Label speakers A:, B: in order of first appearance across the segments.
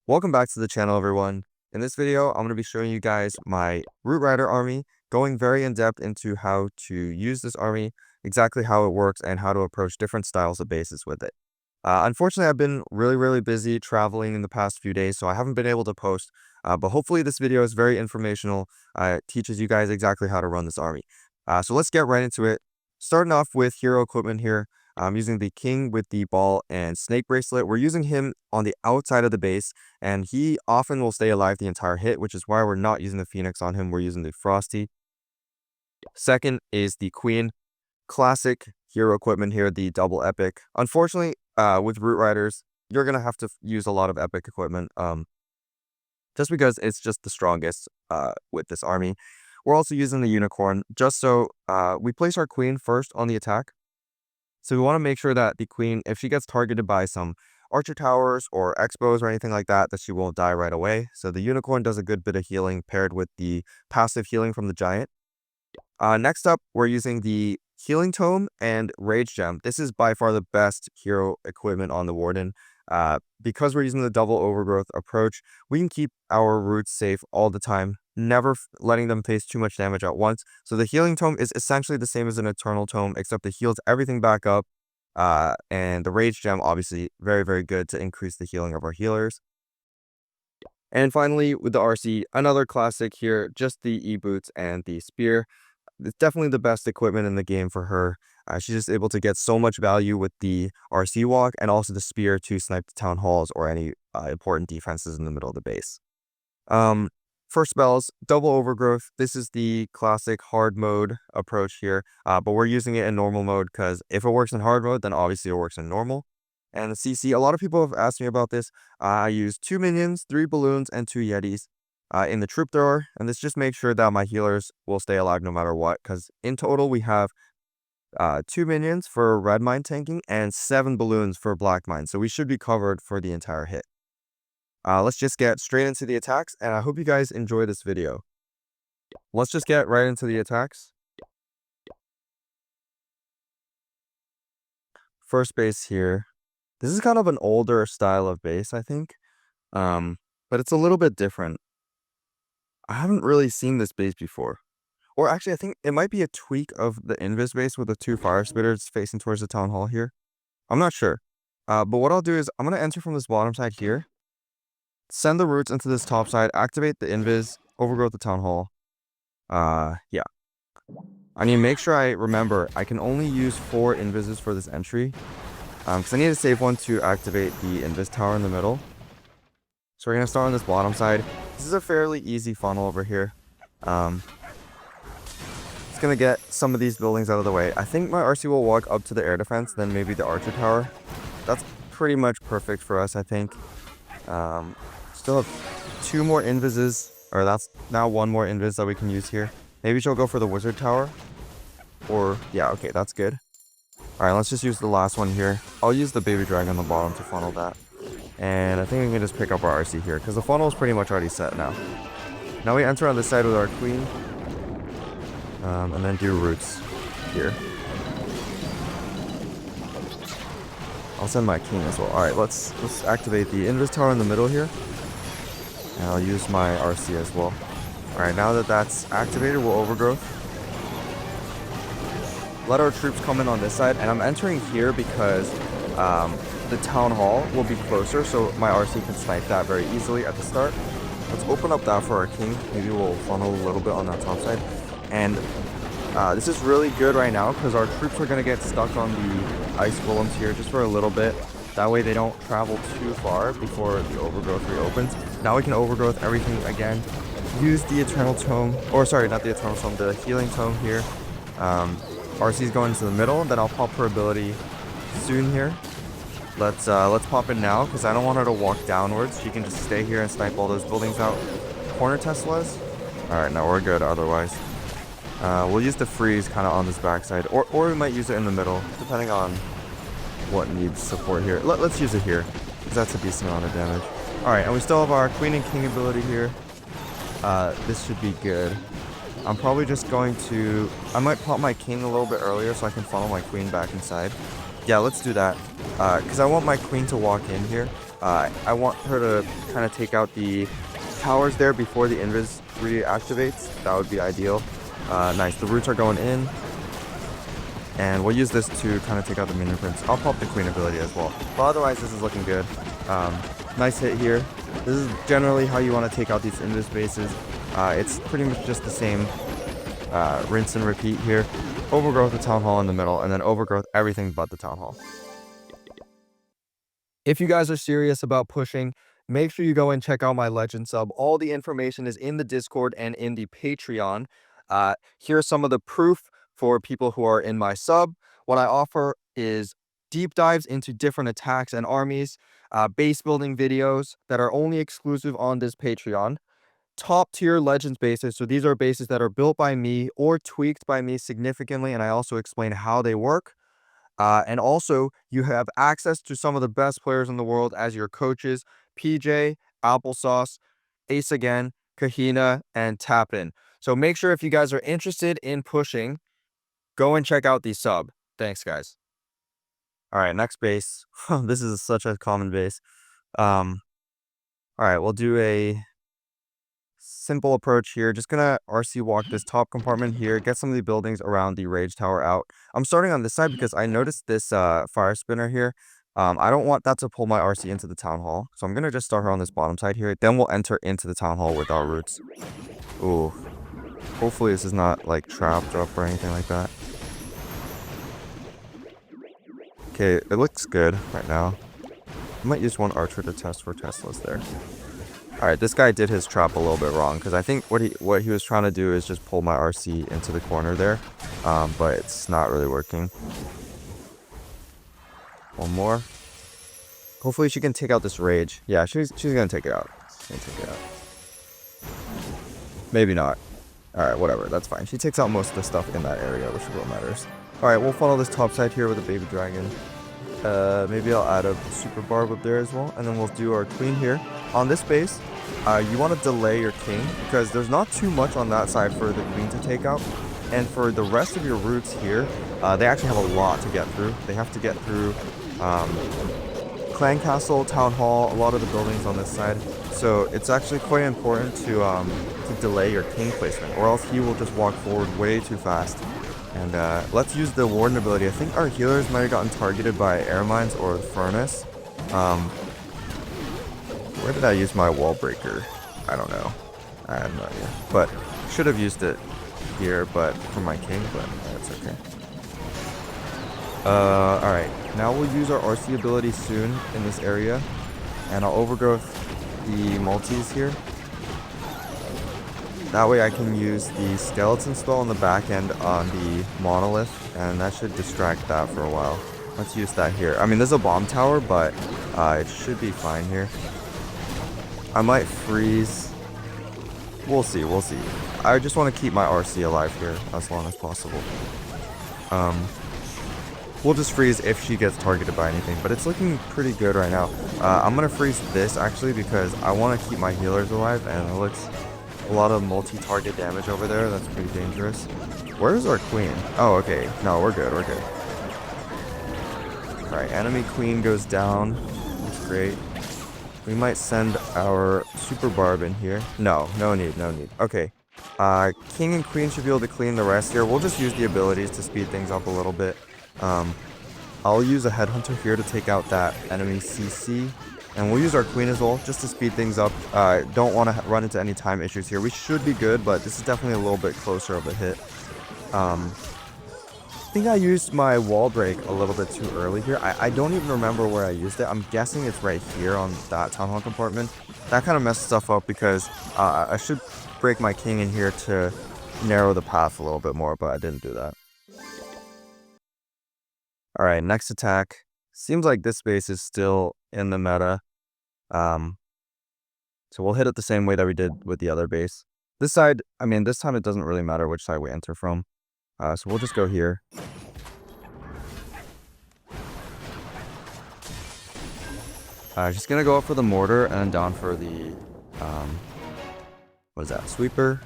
A: Welcome back to the channel, everyone. In this video, I'm going to be showing you guys my Root Rider army, going very in-depth into how to use this army, exactly how it works, and how to approach different styles of bases with it. Unfortunately, I've been really busy traveling in the past few days, so I haven't been able to post, but hopefully this video is very informational. It teaches you guys exactly how to run this army. So let's get right into it. Starting off with hero equipment here. I'm using the king with the ball and snake bracelet. We're using him on the outside of the base, and he often will stay alive the entire hit, which is why we're not using the phoenix on him. We're using the frosty. Second is the queen. Classic hero equipment here, the double epic. Unfortunately, with root riders, you're gonna have to use a lot of epic equipment, just because it's just the strongest with this army. We're also using the unicorn just so we place our queen first on the attack. So we want to make sure that the queen, if she gets targeted by some archer towers or expos or anything like that, that she won't die right away. So the unicorn does a good bit of healing paired with the passive healing from the giant. Next up, we're using the healing tome and rage gem. This is by far the best hero equipment on the warden. Because we're using the double overgrowth approach, we can keep our roots safe all the time, never letting them face too much damage at once. So the healing tome is essentially the same as an eternal tome, except it heals everything back up. And the rage gem, obviously, very good to increase the healing of our healers. And finally, with the RC, another classic here, just the e-boots and the spear. It's definitely the best equipment in the game for her. She's just able to get so much value with the RC walk and also the spear to snipe the town halls or any important defenses in the middle of the base. For spells, double overgrowth. This is the classic hard mode approach here, but we're using it in normal mode because if it works in hard mode, then obviously it works in normal. And the CC, a lot of people have asked me about this. I use 2 minions, 3 balloons, and 2 yetis in the troop thrower, and this just makes sure that my healers will stay alive no matter what, because in total we have 2 minions for red mine tanking and 7 balloons for black mine, so we should be covered for the entire hit. Let's just get straight into the attacks, and I hope you guys enjoy this video. Let's just get right into the attacks. First base here. This is kind of an older style of base, I think, but it's a little bit different. I haven't really seen this base before. Or actually, I think it might be a tweak of the invis base with the 2 fire spitters facing towards the town hall here. I'm not sure. But what I'll do is I'm going to enter from this bottom side here. Send the roots into this top side. Activate the invis. Overgrowth the town hall. Yeah. I need to make sure I remember I can only use 4 invises for this entry. Because I need to save one to activate the invis tower in the middle. So we're going to start on this bottom side. This is a fairly easy funnel over here. It's going to get some of these buildings out of the way. I think my RC will walk up to the air defense, then maybe the archer tower. That's pretty much perfect for us, I think. Still have 2 more invises, or that's now 1 more invis that we can use here. Maybe she'll go for the wizard tower. Or, yeah, okay, that's good. Alright, let's just use the last one here. I'll use the baby dragon on the bottom to funnel that. And I think we can just pick up our RC here, because the funnel is pretty much already set now. Now we enter on this side with our queen. And then do roots here. I'll send my king as well. Alright, let's activate the invis tower in the middle here. And I'll use my RC as well. Alright, now that that's activated, we'll overgrowth. Let our troops come in on this side. And I'm entering here because the town hall will be closer, so my RC can snipe that very easily at the start. Let's open up that for our king. Maybe we'll funnel a little bit on that top side. And this is really good right now because our troops are going to get stuck on the ice golems here just for a little bit. That way they don't travel too far before the overgrowth reopens. Now we can overgrowth everything again. Use the Eternal Tome, or sorry, not the Eternal Tome, the Healing Tome here. RC's going into the middle, then I'll pop her ability soon here. Let's pop in now because I don't want her to walk downwards. She can just stay here and snipe all those buildings out. Corner Teslas. Alright, now we're good otherwise. We'll use the freeze kind of on this backside, or we might use it in the middle, depending on what needs support here. Let's use it here, because that's a decent amount of damage. Alright, and we still have our queen and king ability here. This should be good. I'm probably just going to... I might pop my king a little bit earlier so I can funnel my queen back inside. Yeah, let's do that. Because I want my queen to walk in here. I want her to kind of take out the towers there before the invis reactivates. That would be ideal. Nice, the roots are going in. And we'll use this to kind of take out the minion prince. I'll pop the queen ability as well. But otherwise, this is looking good. Nice hit here. This is generally how you want to take out these invis bases. It's pretty much just the same rinse and repeat here. Overgrowth the town hall in the middle, and then overgrowth everything but the town hall. If you guys are serious about pushing, make sure you go and check out my legend sub. All the information is in the Discord and in the Patreon. Here's some of the proof for people who are in my sub. What I offer is deep dives into different attacks and armies, base building videos that are only exclusive on this Patreon, top tier legends bases. So these are bases that are built by me or tweaked by me significantly, and I also explain how they work. And also, you have access to some of the best players in the world as your coaches: PJ, Applesauce, Ace Again, Kahina, and Tapin. So make sure if you guys are interested in pushing, go and check out the sub. Thanks, guys. All right, next base. This is such a common base. All right, we'll do a simple approach here. Just gonna RC walk this top compartment here, get some of the buildings around the rage tower out. I'm starting on this side because I noticed this fire spinner here. I don't want that to pull my RC into the town hall, so I'm gonna just start her on this bottom side here. Then we'll enter into the town hall with our roots. Ooh, hopefully this is not like trapped up or anything like that. Okay, it looks good right now. I might use one archer to test for Teslas there. Alright, this guy did his trap a little bit wrong, because I think what he was trying to do is just pull my RC into the corner there, but it's not really working. One more. Hopefully she can take out this rage. Yeah, she's gonna take it out. She's gonna take it out. Maybe not. Alright, whatever, that's fine. She takes out most of the stuff in that area, which is what matters. Alright, we'll follow this top side here with a baby dragon. Maybe I'll add a super barb up there as well, and then we'll do our queen here. On this base, you want to delay your king, because there's not too much on that side for the queen to take out. And for the rest of your roots here, they actually have a lot to get through. They have to get through Clan Castle, Town Hall, a lot of the buildings on this side. So it's actually quite important to delay your king placement, or else he will just walk forward way too fast. And let's use the Warden ability. I think our healers might have gotten targeted by air mines or the furnace. Where did I use my wall breaker? I don't know. I have no idea. But should have used it here, but for my king, but that's okay. Alright. Now we'll use our RC ability soon in this area. And I'll overgrowth the multis here. That way I can use the skeleton spell on the back end on the monolith, and that should distract that for a while. Let's use that here. I mean, there's a bomb tower, but it should be fine here. I might freeze. We'll see, we'll see. I just want to keep my RC alive here as long as possible. We'll just freeze if she gets targeted by anything, but it's looking pretty good right now. I'm going to freeze this actually because I want to keep my healers alive, and it looks a lot of multi-target damage over there. That's pretty dangerous. Where's our queen? Oh, okay. No, we're good, we're good. Alright, enemy queen goes down. That's great. We might send our super barb in here. No need, no need. Okay. King and queen should be able to clean the rest here. We'll just use the abilities to speed things up a little bit. I'll use a headhunter here to take out that enemy CC. And we'll use our queen as well, just to speed things up. Don't want to run into any time issues here. We should be good, but this is definitely a little bit closer of a hit. I think I used my wall break a little bit too early here. I don't even remember where I used it. I'm guessing it's right here on that town hall compartment. That kind of messed stuff up because I should break my king in here to narrow the path a little bit more, but I didn't do that. Alright, next attack. Seems like this base is still in the meta. So we'll hit it the same way that we did with the other base. This side, I mean, this time it doesn't really matter which side we enter from. So we'll just go here. Just gonna go up for the mortar and then down for the, what is that, sweeper.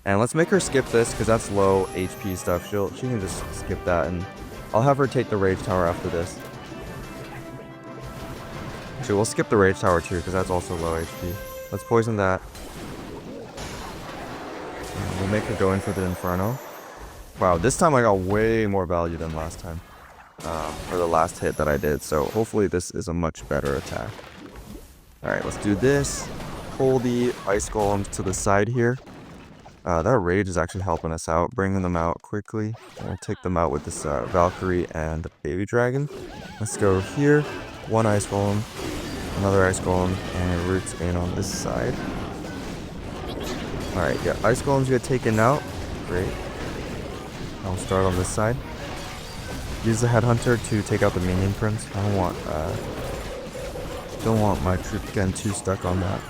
A: And let's make her skip this, because that's low HP stuff. She can just skip that, and I'll have her take the rage tower after this. Actually, we'll skip the Rage Tower too, because that's also low HP. Let's poison that. We'll make her go in for the Inferno. Wow, this time I got way more value than last time. For the last hit that I did, so hopefully this is a much better attack. Alright, let's do this. Pull the Ice Golems to the side here. That Rage is actually helping us out, bringing them out quickly. And we'll take them out with this Valkyrie and Baby Dragon. Let's go here. One Ice Golem, another Ice Golem, and Roots in on this side. Alright, yeah, Ice Golems get taken out. Great. I'll start on this side. Use the Headhunter to take out the Minion Prince. I don't want my troop getting too stuck on that.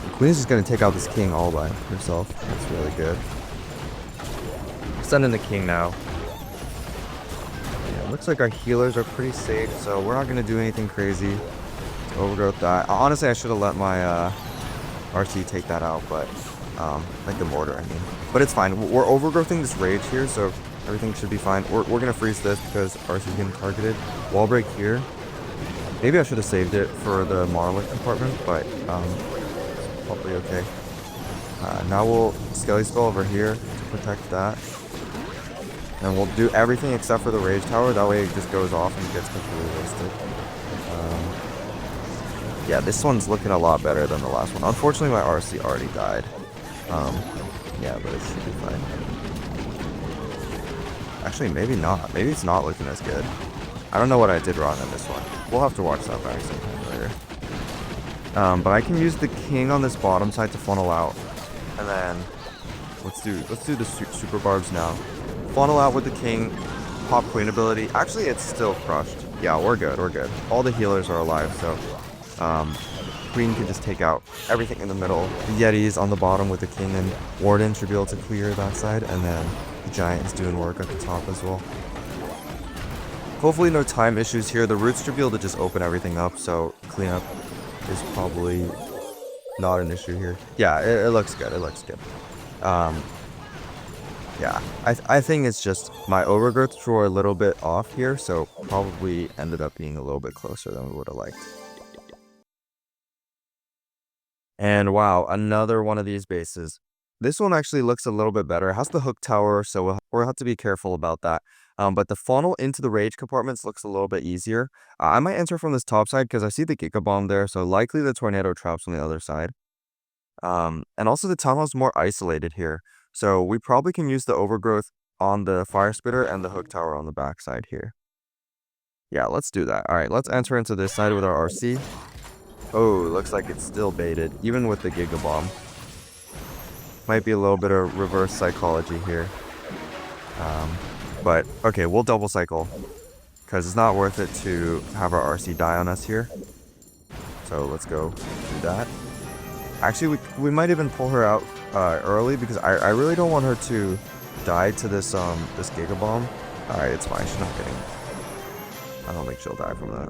A: The Queen is just going to take out this King all by herself. That's really good. Sending the King now. Yeah, looks like our healers are pretty safe, so we're not going to do anything crazy. Overgrowth die. Honestly, I should have let my RC take that out, but like the mortar, I mean. But it's fine. We're overgrowthing this Rage here, so everything should be fine. We're going to freeze this because RC is getting targeted. Wall break here. Maybe I should have saved it for the Monolith compartment, but it's probably okay. Now we'll Skelly Skull over here to protect that. And we'll do everything except for the Rage Tower. That way it just goes off and gets completely wasted. Yeah, this one's looking a lot better than the last one. Unfortunately, my RC already died. Yeah, but it should be fine. Actually, maybe not. Maybe it's not looking as good. I don't know what I did wrong on this one. We'll have to watch that back sometime later. But I can use the King on this bottom side to funnel out. And then let's do the super barbs now. Funnel out with the King. Pop Queen ability. Actually, it's still crushed. Yeah, we're good. We're good. All the healers are alive, so Queen can just take out everything in the middle. The Yetis on the bottom with the King and Warden should be able to clear that side, and then the Giant is doing work at the top as well. Hopefully no time issues here. The Roots should be able to just open everything up, so cleanup is probably not an issue here. Yeah, it looks good. It looks good. Yeah, I think it's just my Overgrowth were a little bit off here, so probably ended up being a little bit closer than we would have liked. And wow, another one of these bases. This one actually looks a little bit better. It has the hook tower, so we'll have to be careful about that. But the funnel into the Rage compartments looks a little bit easier. I might enter from this top side because I see the Giga Bomb there, so likely the Tornado Trap's on the other side. And also the Town Hall's more isolated here, so we probably can use the Overgrowth on the Fire Spitter and the hook tower on the back side here. Yeah, let's do that. Alright, let's enter into this side with our RC. Oh, looks like it's still baited, even with the Giga Bomb. Might be a little bit of reverse psychology here. But, okay, we'll double cycle. Because it's not worth it to have our RC die on us here. So let's go do that. Actually, we might even pull her out early, because I really don't want her to die to this this Giga Bomb. Alright, it's fine, she's not getting it. I don't think she'll die from that.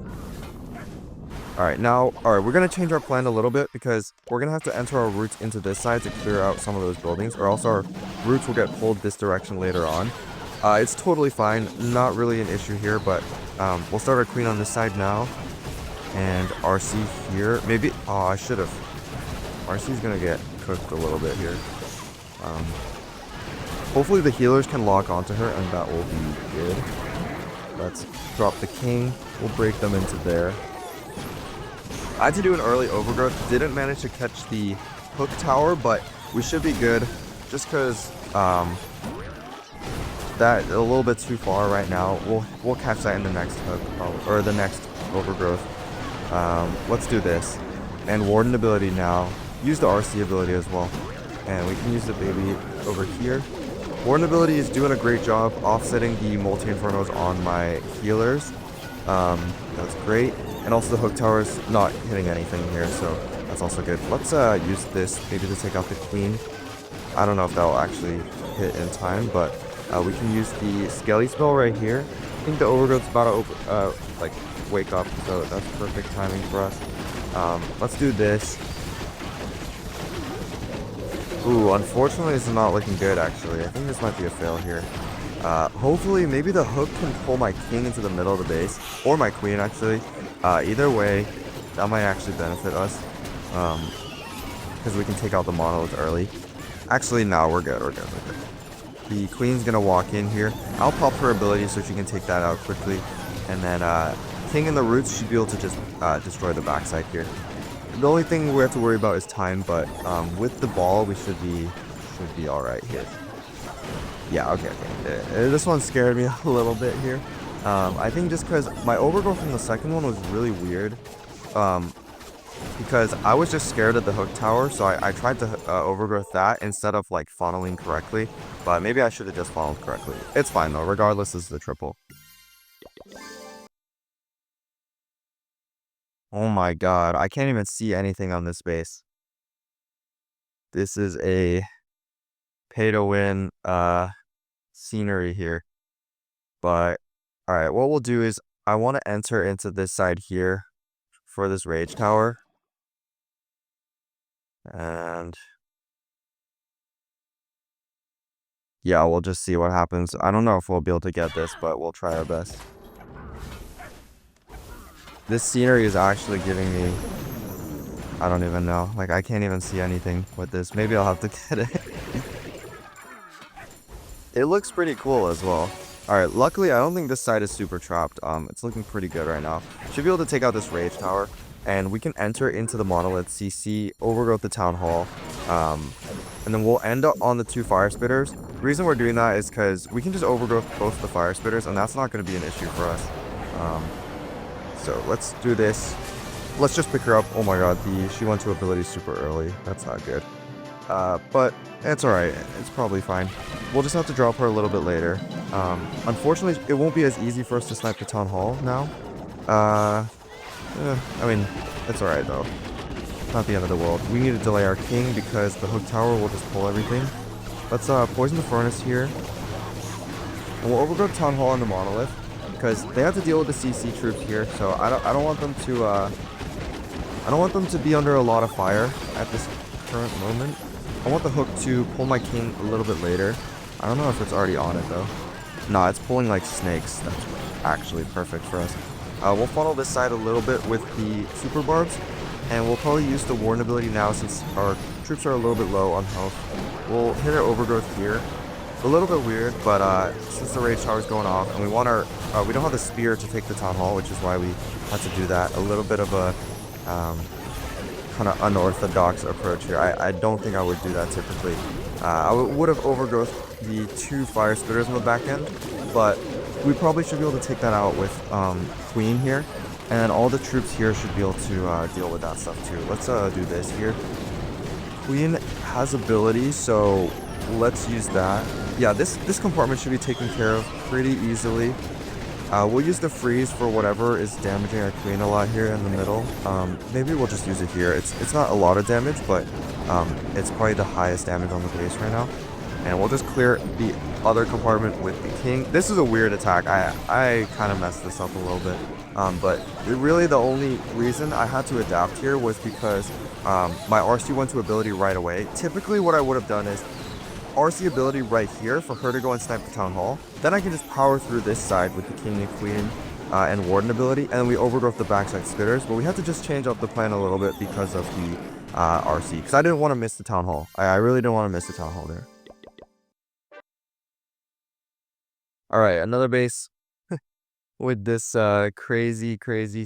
A: Alright, we're going to change our plan a little bit because we're going to have to enter our Roots into this side to clear out some of those buildings, or else our Roots will get pulled this direction later on. It's totally fine, not really an issue here, but we'll start our Queen on this side now. And RC here. Maybe, oh, I should have. RC's going to get cooked a little bit here. Hopefully the healers can lock onto her, and that will be good. Let's drop the King. We'll break them into there. I had to do an early Overgrowth. Didn't manage to catch the hook tower, but we should be good. Just because that a little bit too far right now. We'll catch that in the next hook, or the next Overgrowth. Let's do this. And Warden ability now. Use the RC ability as well. And we can use the baby over here. Warden ability is doing a great job offsetting the multi-infernos on my healers. That's great. And also the hook tower is not hitting anything here, so that's also good. Let's use this maybe to take out the Queen. I don't know if that will actually hit in time, but we can use the Skelly spell right here. I think the Overgrowth's about to like wake up, so that's perfect timing for us. Let's do this. Ooh, unfortunately this is not looking good actually. I think this might be a fail here. Hopefully maybe the hook can pull my King into the middle of the base, or my Queen actually. Either way, That might actually benefit us. Because we can take out the monolith early. Actually, no, we're good. We're good. We're good. The queen's gonna walk in here. I'll pop her ability so she can take that out quickly. And then king in the roots should be able to just destroy the backside here. The only thing we have to worry about is time, but with the ball, we should be all right here. Yeah, okay. This one scared me a little bit here. I think just because my overgrowth from the second one was really weird. Because I was just scared of the hook tower, so I tried to overgrowth that instead of like funneling correctly. But maybe I should have just funneled correctly. It's fine though, regardless, this is the triple. Oh my god, I can't even see anything on this base. This is a pay-to-win scenery here. But, alright, what we'll do is, I want to enter into this side here for this rage tower. And yeah, we'll just see what happens. I don't know if we'll be able to get this, but we'll try our best. This scenery is actually giving me... I don't even know. Like, I can't even see anything with this. Maybe I'll have to get it. It looks pretty cool as well. Alright, luckily, I don't think this side is super trapped. It's looking pretty good right now. Should be able to take out this rage tower. And we can enter into the monolith, CC, overgrowth the town hall. And then we'll end up on the 2 fire spitters. The reason we're doing that is because we can just overgrowth both the fire spitters, and that's not going to be an issue for us. So let's do this. Let's just pick her up. Oh my god, she went to ability super early. That's not good. But it's alright. It's probably fine. We'll just have to drop her a little bit later. Unfortunately, it won't be as easy for us to snipe the town hall now. I mean, it's alright though. Not the end of the world. We need to delay our king because the hook tower will just pull everything. Let's poison the furnace here. And we'll overgrowth town hall and the monolith because they have to deal with the CC troops here. So I don't want them to I don't want them to be under a lot of fire at this current moment. I want the hook to pull my king a little bit later. I don't know if it's already on it though. Nah, it's pulling like snakes. That's actually perfect for us. We'll funnel this side a little bit with the super barbs, and we'll probably use the warden ability now since our troops are a little bit low on health. We'll hit our overgrowth here. A little bit weird, but since the rage tower is going off, and we want our, we don't have the spear to take the town hall, which is why we had to do that. A little bit of a kind of unorthodox approach here. I don't think I would do that typically. I would have overgrowth the 2 fire spitters on the back end, but we probably should be able to take that out with Queen here, and all the troops here should be able to deal with that stuff too. Let's do this here. Queen has ability, so let's use that. Yeah, this compartment should be taken care of pretty easily. We'll use the freeze for whatever is damaging our queen a lot here in the middle. Maybe we'll just use it here. It's not a lot of damage, but it's probably the highest damage on the base right now. And we'll just clear the other compartment with the king. This is a weird attack. I kind of messed this up a little bit. But really the only reason I had to adapt here was because my RC went to ability right away. Typically what I would have done is RC ability right here for her to go and snipe the town hall. Then I can just power through this side with the king and queen and warden ability, and then we overgrowth the backside spitters. But we had to just change up the plan a little bit because of the RC, because I didn't want to miss the town hall. I really didn't want to miss the town hall there. All right, another base with this crazy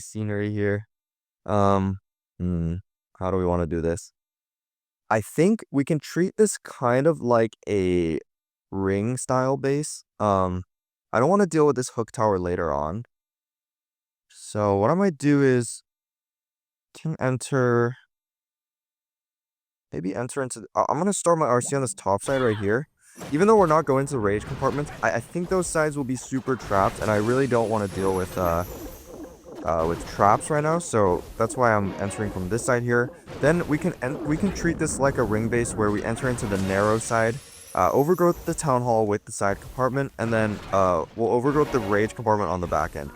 A: scenery here. How do we want to do this? I think we can treat this kind of like a ring style base. I don't want to deal with this hook tower later on. So what I might do is can enter, maybe enter into, I'm going to start my RC on this top side right here. Even though we're not going to the rage compartments, I think those sides will be super trapped, and I really don't want to deal with traps right now, so that's why I'm entering from this side here. Then we can treat this like a ring base where we enter into the narrow side, overgrowth the town hall with the side compartment, and then we'll overgrowth the rage compartment on the back end.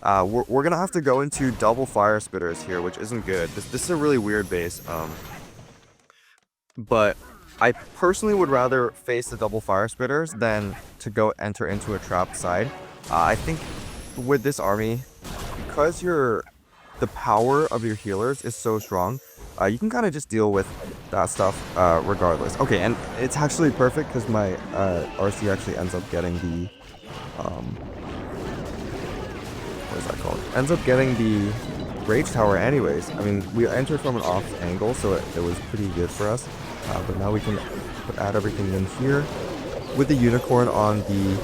A: We're gonna have to go into double fire spitters here, which isn't good. This is a really weird base, but I personally would rather face the double fire spitters than to go enter into a trapped side. I think with this army, because you're the power of your healers is so strong. You can kind of just deal with that stuff regardless. Okay, and it's actually perfect because my RC actually ends up getting the what is that called? Ends up getting the Rage Tower anyways. I mean, we entered from an off angle, so it was pretty good for us. But now we can add everything in here. With the Unicorn on the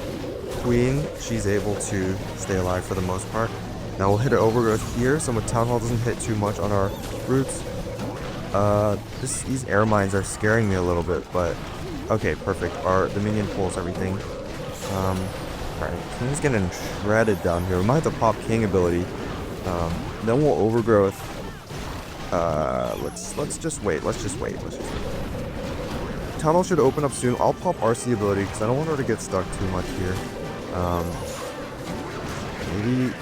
A: Queen, she's able to stay alive for the most part. Now we'll hit an Overgrowth here, so Town Hall doesn't hit too much on our roots. These air mines are scaring me a little bit, but okay, perfect. The minion pulls everything. Alright, King's getting shredded down here. We might have to pop King ability. Then we'll Overgrowth. Let's just wait. Tunnel should open up soon. I'll pop RC ability because I don't want her to get stuck too much here. Maybe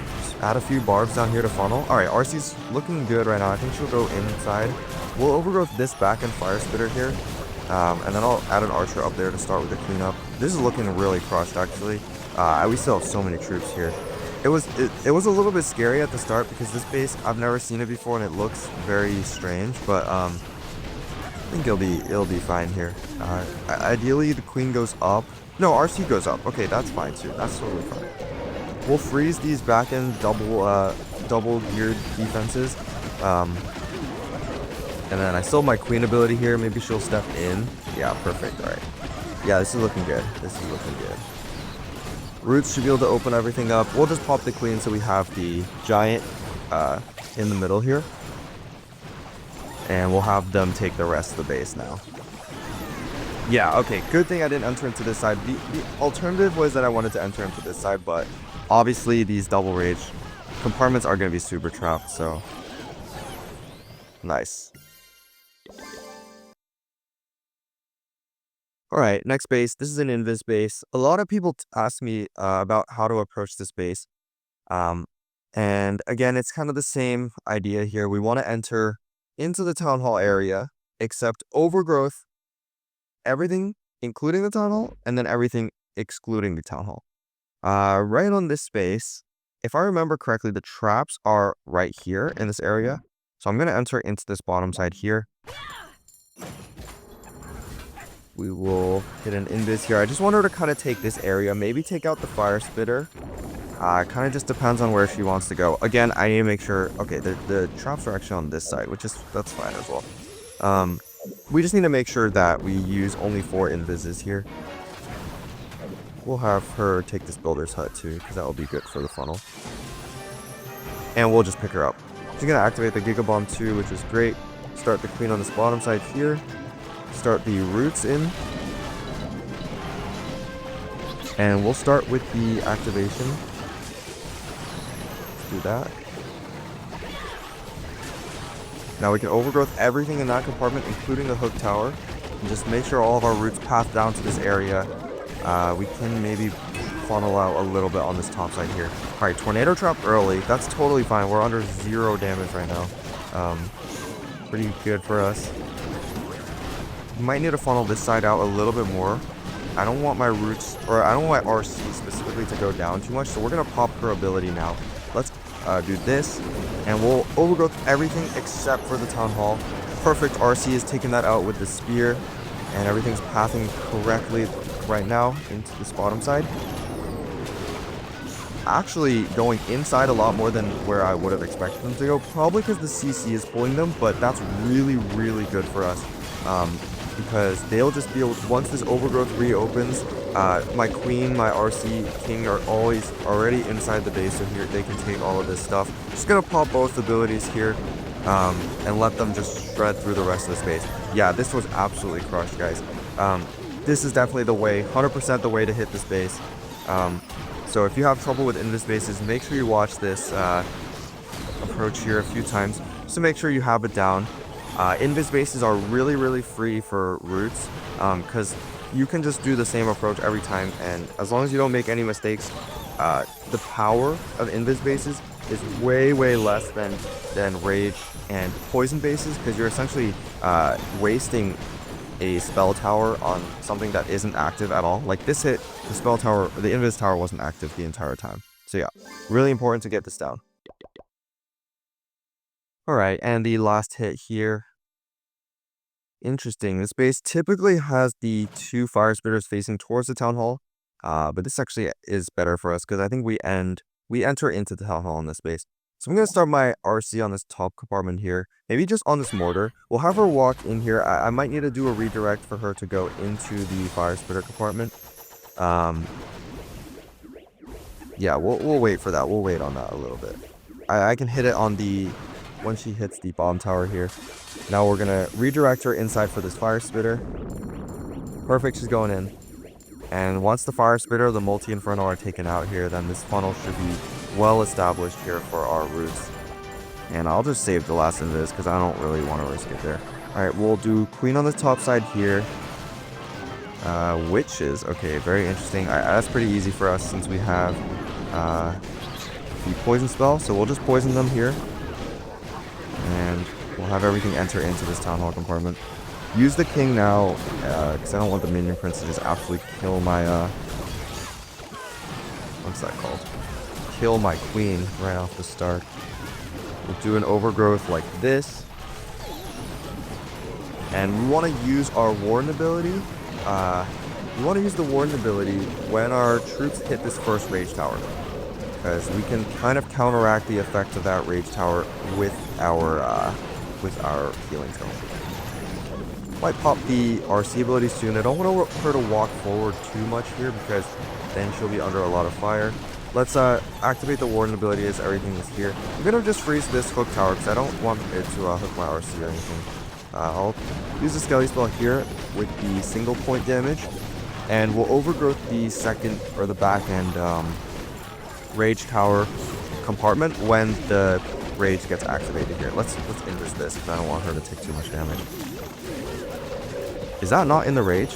A: add a few barbs down here to funnel. Alright, RC's looking good right now. I think she'll go inside. We'll Overgrowth this back and Fire Spitter here. And then I'll add an Archer up there to start with the cleanup. This is looking really crushed actually. We still have so many troops here. It was a little bit scary at the start because this base, I've never seen it before and it looks very strange, but I think it'll be fine here. Ideally the Queen goes up. No, RC goes up. Okay, that's fine too. That's totally fine. We'll freeze these back end double geared defenses. And then I still have my Queen ability here. Maybe she'll step in. Yeah, perfect. Alright. Yeah, this is looking good. Roots should be able to open everything up. We'll just pop the Queen so we have the Giant in the middle here. And we'll have them take the rest of the base now. Yeah, okay. Good thing I didn't enter into this side. The alternative was that I wanted to enter into this side, but obviously these double rage compartments are going to be super trapped, so nice. Alright, next base. This is an invis base. A lot of people ask me about how to approach this base. And again, it's kind of the same idea here. We want to enter into the Town Hall area, except Overgrowth, everything including the Town Hall, and then everything excluding the Town Hall. Right on this space, if I remember correctly, the traps are right here in this area. So I'm going to enter into this bottom side here. We will hit an invis here. I just want her to kind of take this area, maybe take out the Fire Spitter. Kind of just depends on where she wants to go. Again, I need to make sure, okay, the traps are actually on this side, that's fine as well. We just need to make sure that we use only 4 invises here. We'll have her take this Builder's Hut too, because that will be good for the funnel. And we'll just pick her up. She's going to activate the Giga Bomb too, which is great. Start the Queen on this bottom side here. Start the roots in. And we'll start with the activation. Let's do that. Now we can Overgrowth everything in that compartment, including the hook tower. And just make sure all of our roots path down to this area. We can maybe funnel out a little bit on this top side here. Alright, Tornado Trap early. That's totally fine. We're under 0 damage right now. Pretty good for us. Might need to funnel this side out a little bit more. I don't want my roots, or I don't want my RC specifically to go down too much, so we're going to pop her ability now. Let's do this, and we'll Overgrowth everything except for the Town Hall. Perfect. RC is taking that out with the spear, and everything's pathing correctly right now into this bottom side. Actually going inside a lot more than where I would have expected them to go, probably because the CC is pulling them, but that's really, really good for us. Because they'll just be able, once this Overgrowth reopens, my Queen, my RC, King are always already inside the base, so here they can take all of this stuff. Just gonna pop both abilities here, and let them just shred through the rest of the space. Yeah, this was absolutely crushed, guys. This is definitely the way, 100% the way to hit this base. So if you have trouble with invis bases, make sure you watch this approach here a few times, just to make sure you have it down. Invis bases are really, really free for roots, because you can just do the same approach every time, and as long as you don't make any mistakes, the power of invis bases is way, way less than rage and poison bases, because you're essentially wasting a spell tower on something that isn't active at all. Like this hit, the spell tower, the invis tower wasn't active the entire time. So yeah, really important to get this down. Alright, and the last hit here. Interesting. This base typically has the 2 fire spitters facing towards the town hall. But this actually is better for us because I think we enter into the town hall in this base. So I'm gonna start my RC on this top compartment here. Maybe just on this mortar. We'll have her walk in here. I might need to do a redirect for her to go into the fire spitter compartment. Yeah, we'll wait for that. We'll wait on that a little bit. I can hit it on the when she hits the bomb tower here. Now we're gonna redirect her inside for this fire spitter. Perfect, she's going in. And once the fire spitter, the multi-inferno are taken out here, then this funnel should be well established here for our roots. And I'll just save the last of this because I don't really want to risk it there. Alright, we'll do queen on the top side here. Witches. Okay, very interesting. That's pretty easy for us since we have the poison spell. So we'll just poison them here. And we'll have everything enter into this town hall compartment. Use the king now, because I don't want the minion prince to just absolutely kill my, what's that called? Kill my queen right off the start. We'll do an overgrowth like this. And we want to use our warden ability. We want to use the warden ability when our troops hit this first rage tower. Because we can kind of counteract the effect of that rage tower with our healing tome. Might pop the RC ability soon. I don't want her to walk forward too much here because then she'll be under a lot of fire. Let's activate the warden ability as everything is here. I'm gonna just freeze this hook tower because I don't want it to hook my RC or anything. I'll use the Skelly spell here with the single point damage, and we'll overgrowth the second or the back end rage tower compartment when the rage gets activated here. Let's invis this because I don't want her to take too much damage. Is that not in the rage?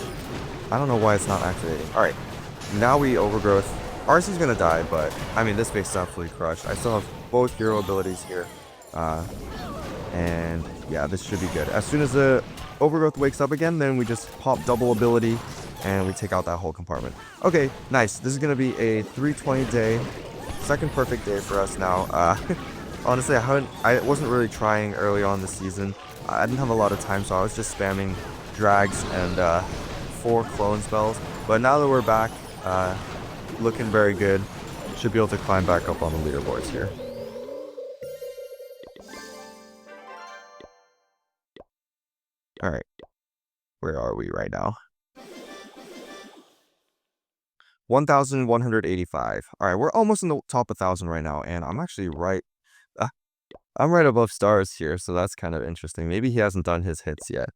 A: I don't know why it's not activating. Alright, now we overgrowth. RC's gonna die, but I mean, this base is absolutely crushed. I still have both hero abilities here. And yeah, this should be good. As soon as the overgrowth wakes up again, then we just pop double ability and we take out that whole compartment. Okay, nice. This is gonna be a 320 day, second perfect day for us now. Honestly, I wasn't really trying early on this season. I didn't have a lot of time, so I was just spamming drags and 4 clone spells. But now that we're back, looking very good, should be able to climb back up on the leaderboards here. Alright, where are we right now? 1,185. Alright, we're almost in the top 1,000 right now, and I'm actually right... I'm right above stars here, so that's kind of interesting. Maybe he hasn't done his hits yet.